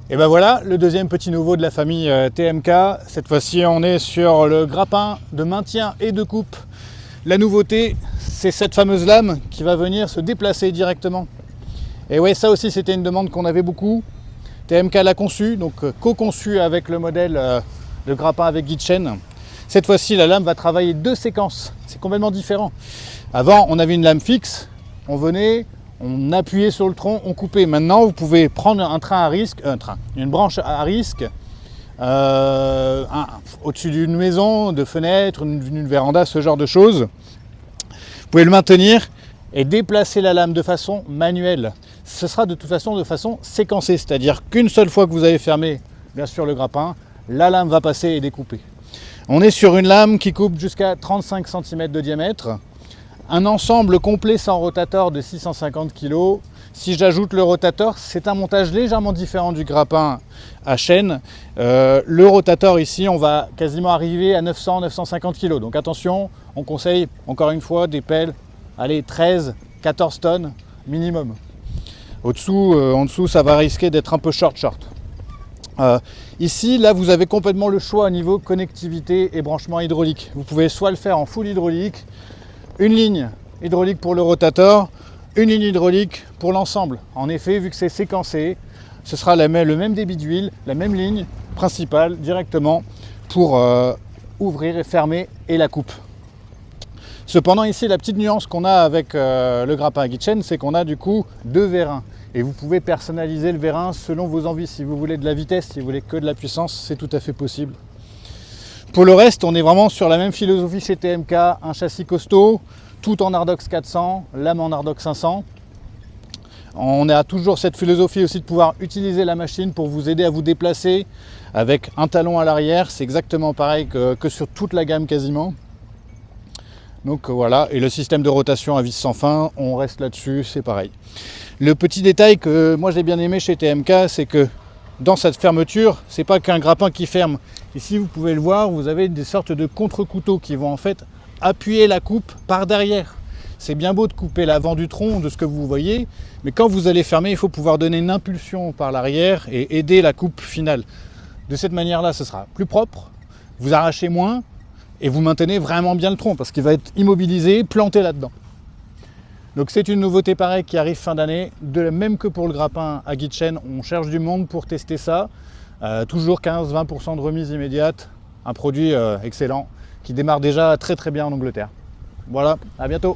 Et ben voilà, le deuxième petit nouveau de la famille TMK. Cette fois-ci, on est sur le grappin de maintien et de coupe. La nouveauté, c'est cette fameuse lame qui va venir se déplacer directement. Et ouais, ça aussi, c'était une demande qu'on avait beaucoup. TMK l'a conçu, donc co-conçu avec le modèle de grappin avec guide chaîne. Cette fois-ci, la lame va travailler deux séquences. C'est complètement différent. Avant, on avait une lame fixe. On venait, on appuyait sur le tronc, on coupait. Maintenant, vous pouvez prendre une branche à risque, au-dessus d'une maison, de fenêtre, d'une véranda, ce genre de choses. Vous pouvez le maintenir et déplacer la lame de façon manuelle. Ce sera de toute façon de façon séquencée, c'est-à-dire qu'une seule fois que vous avez fermé, bien sûr, le grappin, la lame va passer et découper. On est sur une lame qui coupe jusqu'à 35 cm de diamètre. Un ensemble complet sans rotateur de 650 kg. Si j'ajoute le rotateur, c'est un montage légèrement différent du grappin à chaîne. Le rotateur ici, on va quasiment arriver à 900-950 kg. Donc attention, on conseille encore une fois des pelles, allez, 13-14 tonnes minimum. En dessous, ça va risquer d'être un peu short. Ici, là, vous avez complètement le choix au niveau connectivité et branchement hydraulique. Vous pouvez soit le faire en full hydraulique, une ligne hydraulique pour le rotateur, une ligne hydraulique pour l'ensemble. En effet, vu que c'est séquencé, ce sera le même débit d'huile, la même ligne principale directement pour ouvrir et fermer et la coupe. Cependant, ici, la petite nuance qu'on a avec le grappin à guide chaîne, c'est qu'on a du coup deux vérins. Et vous pouvez personnaliser le vérin selon vos envies. Si vous voulez de la vitesse, si vous voulez que de la puissance, c'est tout à fait possible. Pour le reste, on est vraiment sur la même philosophie chez TMK, un châssis costaud, tout en Hardox 400, lame en Hardox 500. On a toujours cette philosophie aussi de pouvoir utiliser la machine pour vous aider à vous déplacer avec un talon à l'arrière. C'est exactement pareil que sur toute la gamme quasiment. Donc voilà, et le système de rotation à vis sans fin, on reste là-dessus, c'est pareil. Le petit détail que moi j'ai bien aimé chez TMK, c'est que dans cette fermeture, c'est pas qu'un grappin qui ferme. Ici, vous pouvez le voir, vous avez des sortes de contre-couteaux qui vont en fait appuyer la coupe par derrière. C'est bien beau de couper l'avant du tronc de ce que vous voyez, mais quand vous allez fermer, il faut pouvoir donner une impulsion par l'arrière et aider la coupe finale. De cette manière-là, ce sera plus propre, vous arrachez moins et vous maintenez vraiment bien le tronc parce qu'il va être immobilisé, planté là-dedans. Donc c'est une nouveauté pareille qui arrive fin d'année, même que pour le grappin à guide chaîne, on cherche du monde pour tester ça. Toujours 15-20% de remise immédiate, un produit excellent qui démarre déjà très très bien en Angleterre. Voilà, à bientôt.